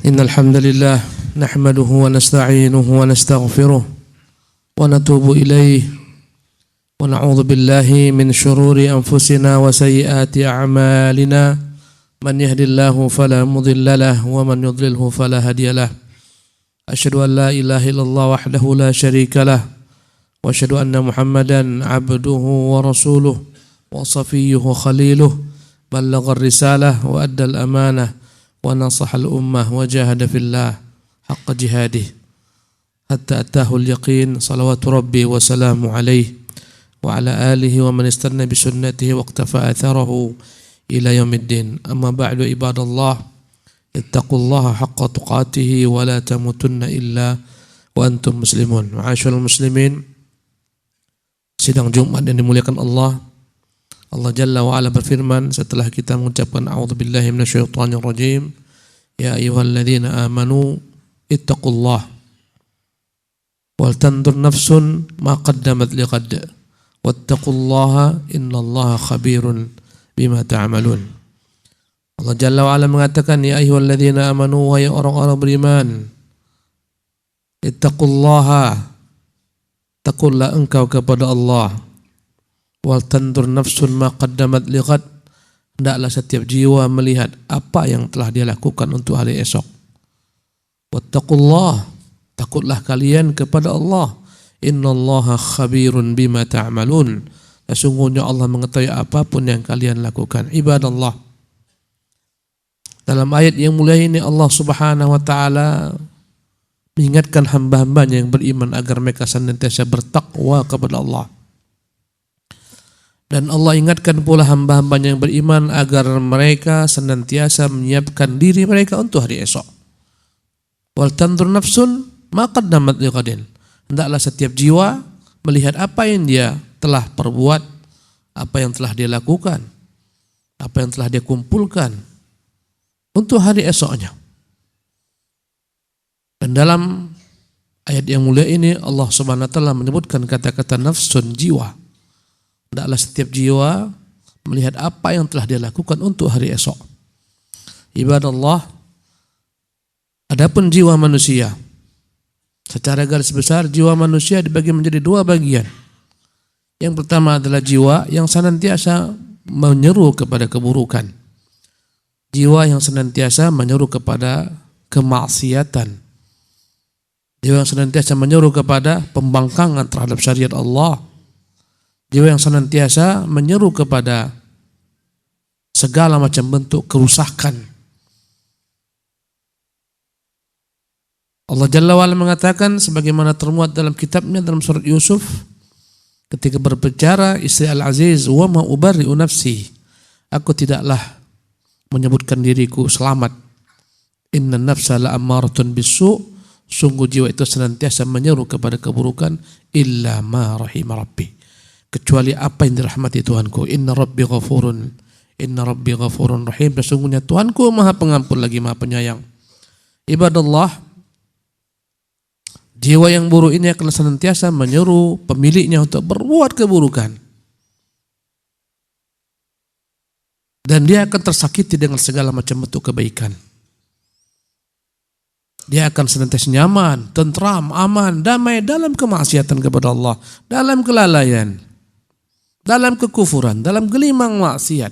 إن الحمد لله نحمده ونستعينه ونستغفره ونتوب إليه ونعوذ بالله من شرور أنفسنا وسيئات أعمالنا من يهد الله فلا مضل له ومن يضلله فلا هادي له أشهد أن لا إله إلا الله وحده لا شريك له وأشهد أن محمدا عبده ورسوله وصفيه خليله بلغ الرسالة وأدى الأمانة ونصح الأمة وجاهد في الله حق جهاده حتى أتاه اليقين صلوات ربي وسلام عليه وعلى آله ومن استنى بسنته واقتفى أثره إلى يوم الدين أما بعد عباد الله اتقوا الله حق تقاته ولا تموتن إلا وأنتم مسلمون. Ma'asyiral muslimin, sidang Jumat yang dimuliakan Allah Jalla wa ala berfirman setelah kita mengucapkan a'udzubillahi minasyaitonir rajim, ya ayyuhalladzina amanu ittaqullah wal tanzur nafsun ma qaddamat lighad wattaqullaha innallaha khabirun bima ta'malun. Allah Jalla wa ala mengatakan, ya ayyuhalladzina amanu, wahai orang-orang beriman, ittaqullaha, takullah engkau kepada Allah, wal tandur nafsun ma qaddamat lighad, hendaklah setiap jiwa melihat apa yang telah dia lakukan untuk hari esok. Wattaqullah, takutlah kalian kepada Allah, innallaha khabirun bima ta'malun, sesungguhnya Allah mengetahui apapun yang kalian lakukan. Ibadallah, dalam ayat yang mulia ini Allah Subhanahu wa taala mengingatkan hamba-hambanya yang beriman agar mereka senantiasa bertakwa kepada Allah. Dan Allah ingatkan pula hamba-hambanya yang beriman agar mereka senantiasa menyiapkan diri mereka untuk hari esok. Wal tanzur nafsun ma qaddamat lighadin, hendaklah setiap jiwa melihat apa yang dia telah perbuat, apa yang telah dia lakukan, apa yang telah dia kumpulkan untuk hari esoknya. Dan dalam ayat yang mulia ini Allah Subhanahu wa taala menyebutkan kata-kata nafsun, jiwa. Hendaklah setiap jiwa melihat apa yang telah dia lakukan untuk hari esok. Ibadallah, adapun jiwa manusia, secara garis besar jiwa manusia dibagi menjadi dua bagian. Yang pertama adalah jiwa yang senantiasa menyeru kepada keburukan, jiwa yang senantiasa menyeru kepada kemaksiatan, jiwa yang senantiasa menyeru kepada pembangkangan terhadap syariat Allah, jiwa yang senantiasa menyeru kepada segala macam bentuk kerusakan. Allah Jalla wa'ala mengatakan sebagaimana termuat dalam kitabnya dalam surat Yusuf ketika berbicara istri Al-Aziz, wa ma ubarri'u nafsi, aku tidaklah menyebutkan diriku selamat, inna nafsa la'ammaratun bisu', sungguh jiwa itu senantiasa menyeru kepada keburukan, illa ma rahima rabbi, kecuali apa yang dirahmati Tuhanku. Inna rabbi ghafurun rahim, sesungguhnya Tuhanku maha pengampun lagi maha penyayang. Ibadallah, jiwa yang buruk ini akan senantiasa menyeru pemiliknya untuk berbuat keburukan, dan dia akan tersakiti dengan segala macam bentuk kebaikan. Dia akan senantiasa nyaman, tentram, aman, damai dalam kemaksiatan kepada Allah, dalam kelalaian, dalam kekufuran, dalam gelimang maksiat.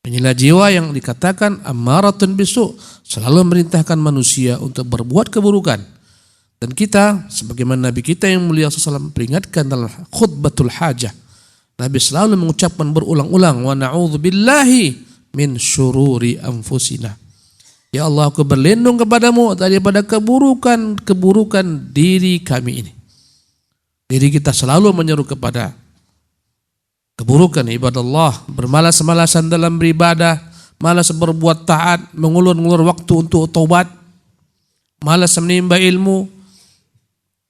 Inilah jiwa yang dikatakan ammaratun bisu', selalu memerintahkan manusia untuk berbuat keburukan. Dan kita, sebagaimana Nabi kita yang mulia SAW peringatkan dalam khutbatul hajah, Nabi selalu mengucapkan berulang-ulang, wa na'udzubillahi min syururi anfusina, ya Allah, aku berlindung kepadamu daripada keburukan diri kami ini. Diri kita selalu menyeru kepada keburukan. Ibadallah, bermalas-malasan dalam beribadah, malas berbuat taat, mengulur-ngulur waktu untuk taubat, malas menimba ilmu,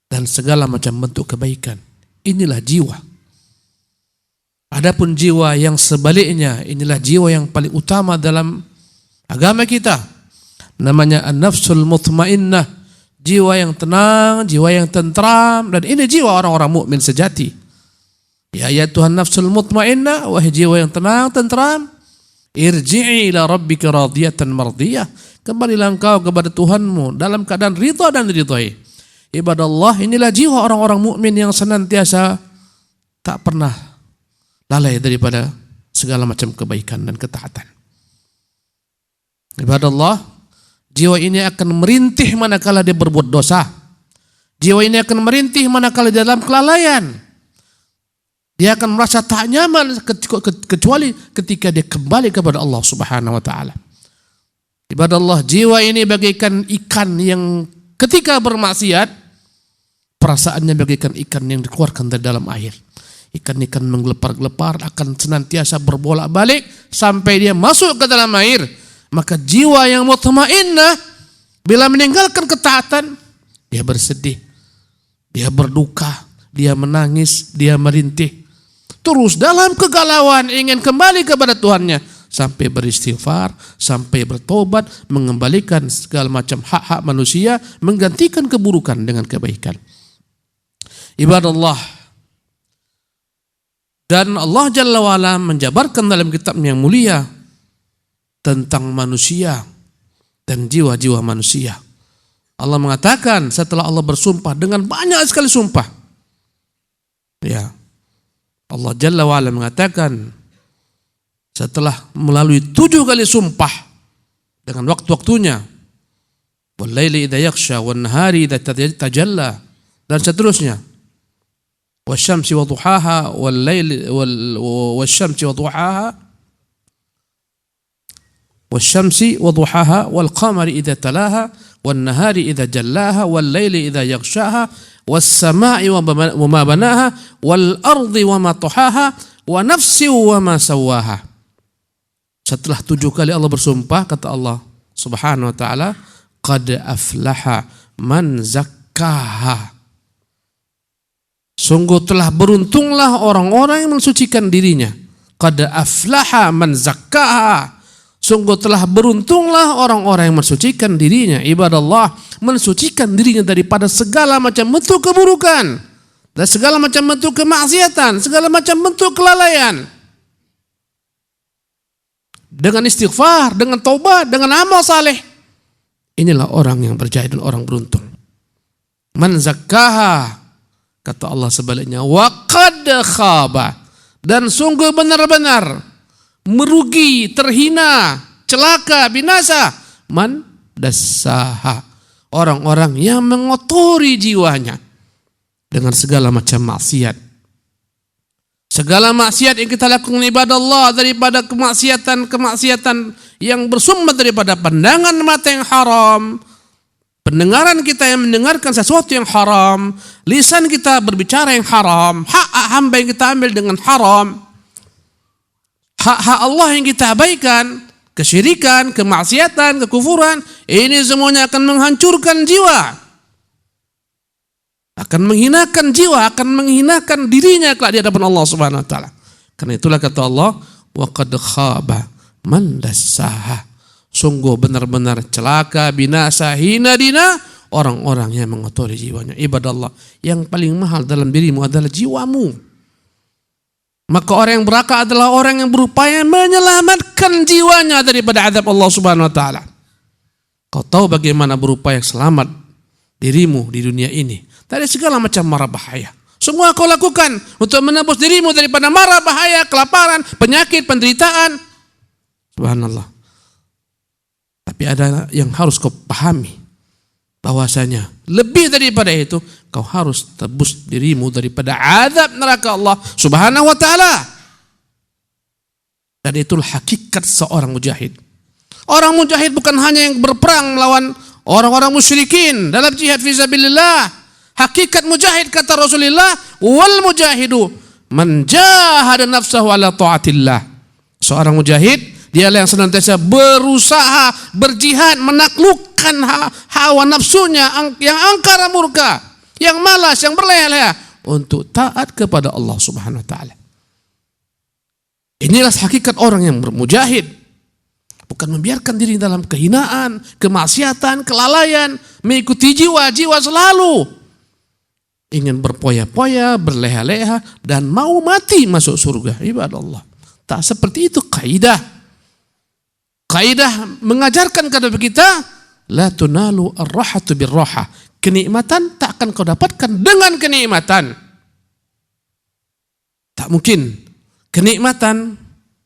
dan segala macam bentuk kebaikan. Inilah jiwa. Adapun jiwa yang sebaliknya, inilah jiwa yang paling utama dalam agama kita. Namanya an-nafsul mutmainnah, jiwa yang tenang, jiwa yang tentram, dan ini jiwa orang-orang mukmin sejati. Ya Tuhan nafsul mutmainnah, wahai jiwa yang tenang, tentram, Irji'i ila rabbika radiyatan mardiyah. Kembalilah engkau kepada Tuhanmu dalam keadaan ridha dan ridhai. Ibadallah, inilah jiwa orang-orang mukmin yang senantiasa tak pernah lalai daripada segala macam kebaikan dan ketaatan. Ibadallah, jiwa ini akan merintih manakala dia berbuat dosa. Jiwa ini akan merintih manakala dia dalam kelalaian. Dia akan merasa tak nyaman kecuali ketika dia kembali kepada Allah Subhanahu wa taala. Ibadallah, jiwa ini bagaikan ikan yang ketika bermaksiat perasaannya bagaikan ikan yang dikeluarkan dari dalam air. Ikan-ikan menggelepar-gelepar akan senantiasa berbolak-balik sampai dia masuk ke dalam air. Maka jiwa yang mutmainnah bila meninggalkan ketaatan, dia bersedih, dia berduka, dia menangis, dia merintih. Terus dalam kegalauan ingin kembali kepada Tuhannya, sampai beristighfar, sampai bertobat, mengembalikan segala macam hak-hak manusia, menggantikan keburukan dengan kebaikan. Ibadallah, dan Allah Jalla wa'ala menjabarkan dalam kitab yang mulia tentang manusia dan jiwa-jiwa manusia. Allah mengatakan setelah Allah bersumpah dengan banyak sekali sumpah. Ya. Allah Jalla wa'ala mengatakan setelah melalui 7 kali sumpah dengan waktu-waktunya, wal laili idza yaghsha wan nahari idza tajalla, dan seterusnya, wasyamsi wa duhaha wal laili wasyamsi wa duhaha wasyamsi wa duhaha wal qamari idza talaha wan nahari idza jallaha wal laili idza yaghshaha was samai wa ma banaha wal ardi wa ma tahaha wa nafsi wa ma sawaha. Setelah 7 kali Allah bersumpah, kata Allah Subhanahu wa taala, qad aflaha man zakkaha. Sungguh telah beruntunglah orang-orang yang mensucikan dirinya. Qad aflaha man zakkaha. Sungguh telah beruntunglah orang-orang yang mensucikan dirinya. Ibadallah, mensucikan dirinya daripada segala macam bentuk keburukan dan segala macam bentuk kemaksiatan, segala macam bentuk kelalaian. Dengan istighfar, dengan taubat, dengan amal saleh. Inilah orang yang berjaya dan orang beruntung. Man zakkaha, kata Allah sebaliknya, wa qad khaba, dan sungguh benar-benar merugi, terhina, celaka, binasa, man dassaha, orang-orang yang mengotori jiwanya dengan segala macam maksiat. Segala maksiat yang kita lakukan ibadah Allah, daripada kemaksiatan yang bersumber daripada pandangan mata yang haram, pendengaran kita yang mendengarkan sesuatu yang haram, lisan kita berbicara yang haram, hak hamba yang kita ambil dengan haram, hak-hak Allah yang kita abaikan, kesyirikan, kemaksiatan, kekufuran, ini semuanya akan menghancurkan jiwa, akan menghinakan jiwa, akan menghinakan dirinya kelak di hadapan Allah Subhanahu wa taala. Karena itulah kata Allah, wa qad khaba man dassaha. Sungguh benar-benar celaka, binasa, hina dina orang-orang yang mengotori jiwanya. Ibadallah, yang paling mahal dalam dirimu adalah jiwamu. Maka orang yang berakal adalah orang yang berupaya menyelamatkan jiwanya daripada azab Allah Subhanahu wa taala. Kau tahu bagaimana berupaya selamat dirimu di dunia ini dari segala macam mara bahaya. Semua kau lakukan untuk menebus dirimu daripada mara bahaya, kelaparan, penyakit, penderitaan. Subhanallah. Tapi ada yang harus kau pahami, bahwasanya lebih daripada itu, kau harus tebus dirimu daripada azab neraka Allah Subhanahu wa taala. Dan itulah hakikat seorang mujahid. Orang mujahid bukan hanya yang berperang melawan orang-orang musyrikin dalam jihad fisabilillah. Hakikat mujahid, kata Rasulullah, wal mujahidu man jahada nafsahu ala taatillah. Seorang mujahid, dialah yang senantiasa berusaha, berjihad, menaklukkan hawa nafsunya yang angkara murka, yang malas, yang berleha-leha untuk taat kepada Allah Subhanahu wa taala. Inilah hakikat orang yang bermujahid. Bukan membiarkan diri dalam kehinaan, kemaksiatan, kelalaian, mengikuti jiwa-jiwa selalu ingin berpoya-poya, berleha-leha, dan mau mati masuk surga. Ibadah Allah. Tak seperti itu kaidah. Kaidah mengajarkan kepada kita, la tunalu ar-rahatu bir-raha. Kenikmatan tak akan kau dapatkan dengan kenikmatan. Tak mungkin. Kenikmatan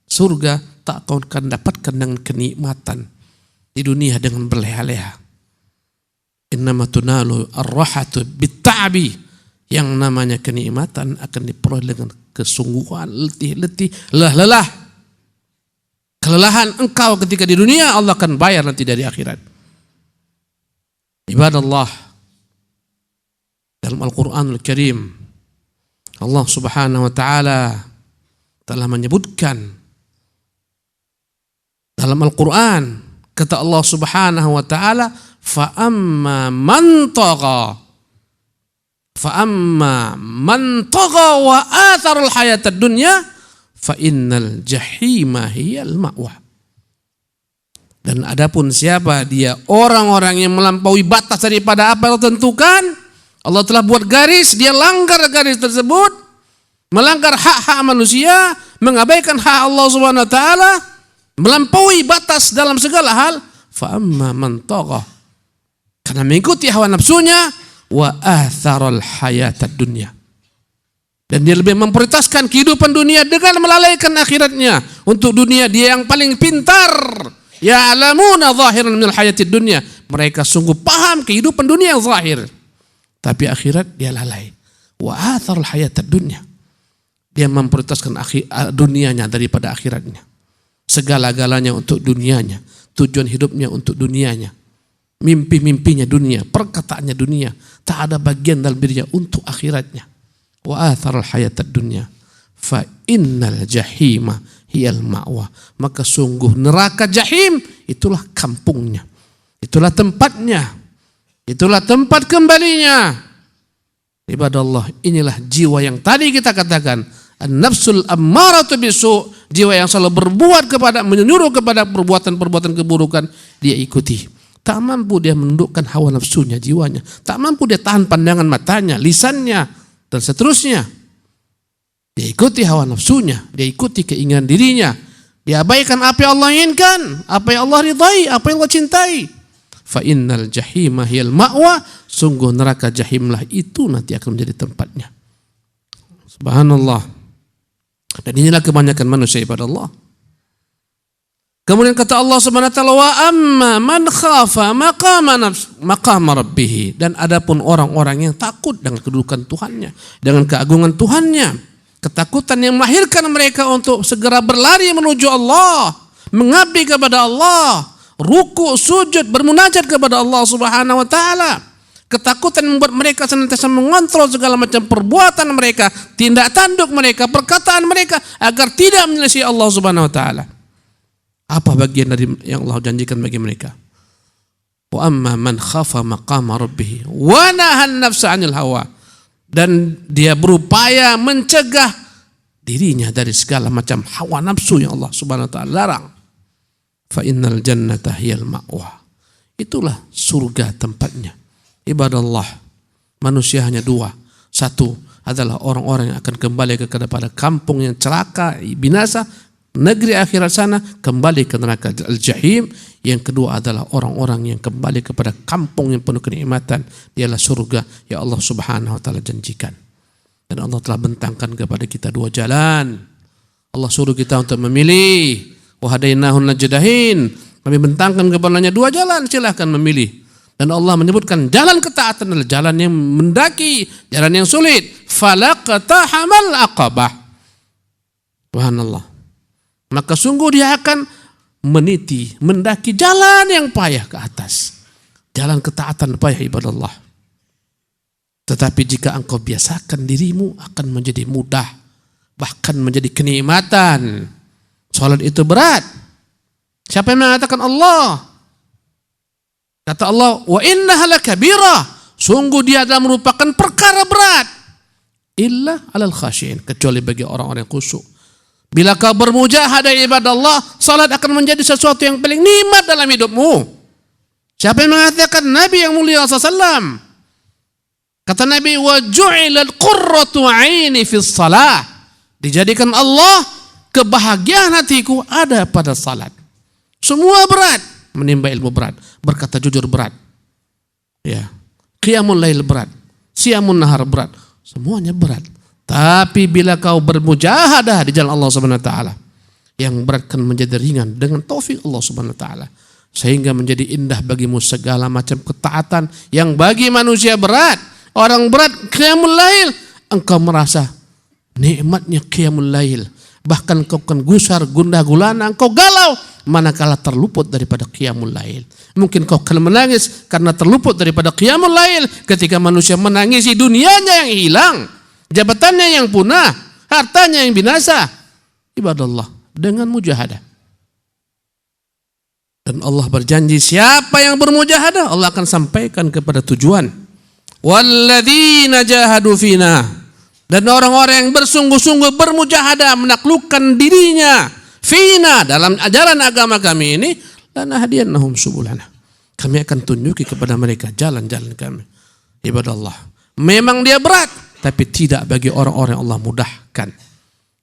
surga tak kau akan dapatkan dengan kenikmatan di dunia dengan berleha-leha. Innama tunalu ar-rahatu bit-ta'bi. Yang namanya kenikmatan akan diperoleh dengan kesungguhan, letih-letih, lelah-lelah. Kelelahan engkau ketika di dunia Allah akan bayar nanti dari akhirat. Ibadallah, dalam Al-Quranul Karim Allah Subhanahu wa ta'ala telah menyebutkan dalam Al-Quran, kata Allah Subhanahu wa ta'ala, fa'amma man tagha wa atharul hayatad dunya fa innal jahima hiyal ma'wa. Dan adapun siapa dia, orang-orang yang melampaui batas daripada apa yang Allah tentukan, Allah telah buat garis, dia langgar garis tersebut, melanggar hak-hak manusia, mengabaikan hak Allah Subhanahu wa taala, melampaui batas dalam segala hal, fa amma man tagha, karena mengikuti hawa nafsunya, wa atharal hayatad dunya, dan dia lebih memprioritaskan kehidupan dunia dengan melalaikan akhiratnya. Untuk dunia dia yang paling pintar. Ya'lamuna zahiran minal hayatid dunya. Mereka sungguh paham kehidupan dunia yang zahir. Tapi akhirat dia lalai. Wa atharul hayatid dunya. Dia memprioritaskan dunianya daripada akhiratnya. Segala-galanya untuk dunianya. Tujuan hidupnya untuk dunianya. Mimpi-mimpinya dunia. Perkataannya dunia. Tak ada bagian dalam dirinya untuk akhiratnya. Wa atharal hayatad dunya fa innal jahima hiyal ma'wa. Maka sungguh neraka jahim itulah kampungnya, itulah tempatnya, itulah tempat kembalinya. Ibadallah, inilah jiwa yang tadi kita katakan an-nafsul ammaratu bisu, jiwa yang selalu berbuat kepada, menyuruh kepada perbuatan-perbuatan keburukan, dia ikuti. Tak mampu dia menundukkan hawa nafsunya, jiwanya. Tak mampu dia tahan pandangan matanya, lisannya, dan seterusnya. Dia ikuti hawa nafsunya, dia ikuti keinginan dirinya, dia abaikan apa yang Allah inginkan, apa yang Allah ridai, apa yang Allah cintai. Fa innal jahima hiyal ma'wa, sungguh neraka jahimlah itu nanti akan menjadi tempatnya. Subhanallah. Dan inilah kebanyakan manusia ibadah Allah. Kemudian kata Allah Subhanahu wa taala, wa amma man khafa maqama rabbih, dan adapun orang-orang yang takut dengan kedudukan Tuhannya, dengan keagungan Tuhannya, ketakutan yang melahirkan mereka untuk segera berlari menuju Allah, mengabdi kepada Allah, ruku, sujud, bermunajat kepada Allah Subhanahu wa taala. Ketakutan yang membuat mereka senantiasa mengontrol segala macam perbuatan mereka, tindak tanduk mereka, perkataan mereka agar tidak menyelesaikan Allah Subhanahu wa taala. Apa bagian dari yang Allah janjikan bagi mereka? Wa amma man khafa maqama rabbih wa nahan nafsa 'anil hawa, dan dia berupaya mencegah dirinya dari segala macam hawa nafsu yang Allah Subhanahu wa taala larang. Fa innal jannata hiyal ma'wa, itulah surga tempatnya. Ibadallah, manusia hanya dua. Satu adalah orang-orang yang akan kembali kepada kampung yang celaka, binasa, negeri akhirat sana, kembali ke neraka al-jahim. Yang kedua adalah orang-orang yang kembali kepada kampung yang penuh kenikmatan, dialah surga yang Allah Subhanahu wa taala janjikan. Dan Allah telah bentangkan kepada kita dua jalan. Allah suruh kita untuk memilih. Wa hadainahun najdain. Kami bentangkan kepadanya dua jalan, silahkan memilih. Dan Allah menyebutkan jalan ketaatan adalah jalan yang mendaki, jalan yang sulit. Falaqtahamal aqabah. Subhanallah. Maka sungguh dia akan meniti, mendaki jalan yang payah ke atas. Jalan ketaatan payah ibadallah. Tetapi jika engkau biasakan dirimu, akan menjadi mudah. Bahkan menjadi kenikmatan. Salat itu berat. Siapa yang mengatakan Allah? Kata Allah, wa innaha lakabirah. Sungguh dia adalah merupakan perkara berat. Illa alal khasyin, kecuali bagi orang-orang yang khusyuk. Bila kau bermujahadah ibadah Allah, salat akan menjadi sesuatu yang paling nikmat dalam hidupmu. Siapa yang mengatakan? Nabi yang mulia SAW. Kata Nabi, wa ju'ilal qurratu 'aini fis salah. Dijadikan Allah kebahagiaan hatiku ada pada salat. Semua berat. Menimba ilmu berat, berkata jujur berat. Ya. Qiyamul lail berat, siyamun nahar berat. Semuanya berat. Tapi bila kau bermujahadah di jalan Allah Subhanahu wa taala, yang berat kan menjadi ringan dengan taufik Allah Subhanahu wa taala. Sehingga menjadi indah bagimu segala macam ketaatan yang bagi manusia berat. Orang berat qiyamul lail, engkau merasa nikmatnya qiyamul lail. Bahkan kau kan gusar, gundah gulana, engkau galau manakala terluput daripada qiyamul lail. Mungkin kau akan menangis karena terluput daripada qiyamul lail ketika manusia menangisi dunianya yang hilang, jabatannya yang punah, hartanya yang binasa. Ibadallah, dengan mujahadah. Dan Allah berjanji siapa yang bermujahadah Allah akan sampaikan kepada tujuan. Walladzina jahadu fina, dan orang-orang yang bersungguh-sungguh bermujahadah menaklukkan dirinya fina dalam ajaran agama kami ini, lanahdiyannahum subulana, kami akan tunjuki kepada mereka jalan-jalan kami. Ibadallah, memang dia berat, tapi tidak bagi orang-orang yang Allah mudahkan.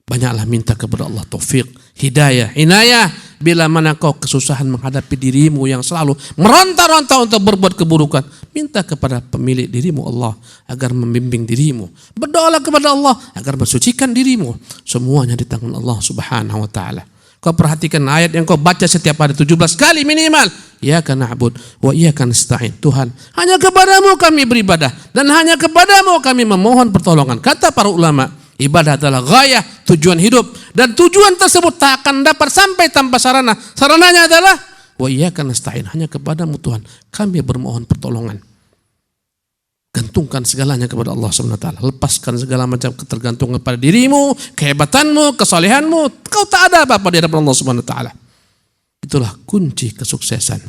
Banyaklah minta kepada Allah taufik, hidayah, inayah. Bila mana kau kesusahan menghadapi dirimu yang selalu meronta-ronta untuk berbuat keburukan, minta kepada pemilik dirimu Allah agar membimbing dirimu. Berdoalah kepada Allah agar mensucikan dirimu. Semuanya di tangan Allah Subhanahu wa taala. Kau perhatikan ayat yang kau baca setiap hari 17 kali minimal. Iyyaka na'bud wa iyyaka nasta'in. Tuhan, hanya kepadamu kami beribadah dan hanya kepadamu kami memohon pertolongan. Kata para ulama, ibadah adalah ghayah, tujuan hidup, dan tujuan tersebut tak akan dapat sampai tanpa sarana. Sarananya adalah wa iyyaka nasta'in, hanya kepadamu Tuhan kami bermohon pertolongan. Gantungkan segalanya kepada Allah Subhanahu wa taala. Lepaskan segala macam ketergantungan pada dirimu, kehebatanmu, kesalehanmu. Kau tak ada apa-apa di hadapan Allah Subhanahu wa taala. Itulah kunci kesuksesan.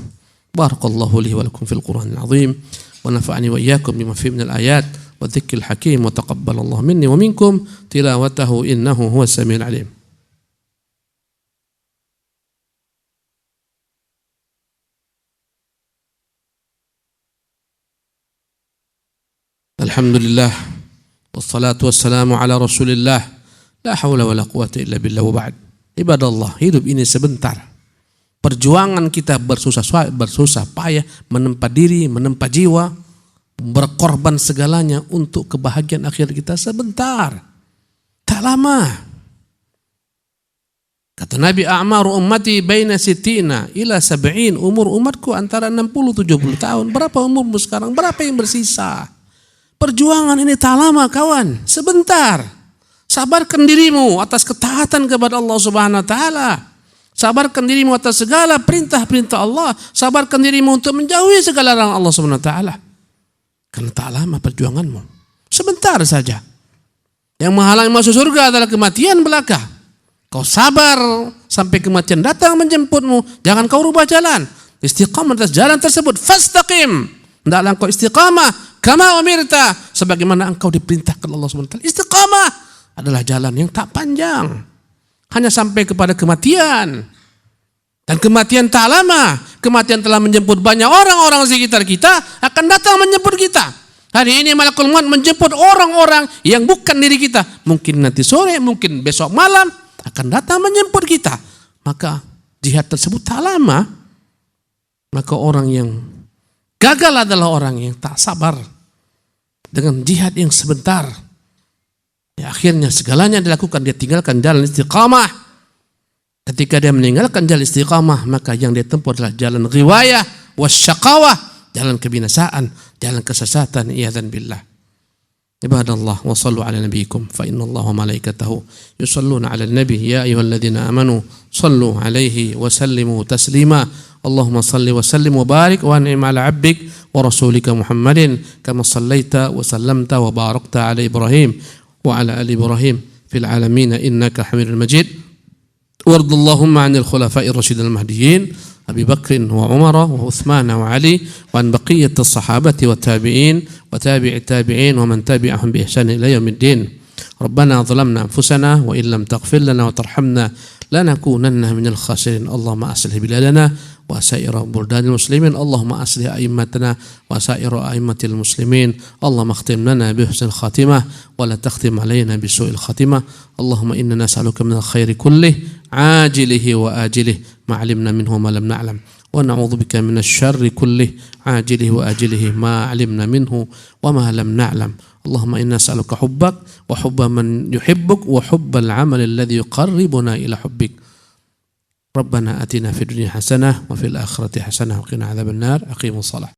Barakallahu li wa lakum fil Qur'anil azim wa nafa'ani wa iyyakum bima fihi minal ayat wa dzikril hakim wa taqabbalallahu minni wa minkum tilawatahu innahu huwas samiul alim. Alhamdulillah wassalatu wassalamu ala Rasulillah la haula wala quwata illa billah wa ba'd. Ibadallah, hidup ini sebentar. Perjuangan kita bersusah payah menempa diri, menempa jiwa, berkorban segalanya untuk kebahagiaan akhir kita sebentar. Tak lama. Kata Nabi, a'maru ummati baina sittina ila sab'in, umur umatku antara 60-70 tahun. Berapa umurmu sekarang? Berapa yang bersisa? Perjuangan ini tak lama kawan, sebentar. Sabarkan dirimu atas ketaatan kepada Allah Subhanahu wa taala. Sabarkan dirimu atas segala perintah-perintah Allah. Sabarkan dirimu untuk menjauhi segala larangan Allah Subhanahu wa taala. Karena tak lama perjuanganmu. Sebentar saja. Yang menghalangi masuk surga adalah kematian belaka. Kau sabar sampai kematian datang menjemputmu. Jangan kau rubah jalan. Istiqamah atas jalan tersebut. Fastaqim. Hendaklah engkau istiqamah kama umirta, sebagaimana engkau diperintahkan Allah SWT. Istiqamah adalah jalan yang tak panjang, hanya sampai kepada kematian. Dan kematian tak lama. Kematian telah menjemput banyak orang-orang sekitar kita, akan datang menjemput kita. Hari ini malakul maut menjemput orang-orang yang bukan diri kita. Mungkin nanti sore, mungkin besok malam akan datang menjemput kita. Maka jihad tersebut tak lama. Maka orang yang gagal adalah orang yang tak sabar dengan jihad yang sebentar. Ya, akhirnya segalanya dilakukan, dia tinggalkan jalan istiqamah. Ketika dia meninggalkan jalan istiqamah, maka yang dia tempuh adalah jalan riwayah wasyaqawah, jalan kebinasaan, jalan kesesatan. Iyadzan billah. Ibadallah, wa sallu ala nabiyikum fa innallaha wa malaikatahu yusalluna ala nabi ya ayyuhalladzina amanu sallu alaihi wa sallimu taslima. Allahumma salli wa sallim wa barik wa an'im ala abdik wa rasulika Muhammadin kama sallaita wa sallamta wa barakta ala Ibrahim wa ala ali Ibrahim fil alamin innaka Hamidul Majid. Wardallahumma 'anil khulafa'ir rasyidil mahdiyyin Abi Bakr wa Umar wa Uthman wa Ali wa an baqiyati as-sahabati wa tabi'in wa tabi'i tabi'in wa man tabi'ahum bi ihsan ila yaumiddin. Rabbana zalamna anfusana wa illam taghfir lana wa tarhamna lanakunanna minal khasirin. Allahumma aslih biladana wa sa'ira buldanil muslimin. Allahumma aslih a'immatana wa sa'ira a'immatil muslimin. Allahumma akhtim lana bi husnil khatimah wa la takhtim alayna bi su'il khatimah. Allahumma inna nas'aluka minal khairi kullih عاجله وآجله ما علمنا منه وما لم نعلم ونعوذ بك من الشر كله عاجله وآجله ما علمنا منه وما لم نعلم اللهم إنا نسألك حبك وحب من يحبك وحب العمل الذي يقربنا إلى حبك ربنا آتنا في الدنيا حسنة وفي الآخرة حسنة وقنا عذاب النار أقيموا الصلاة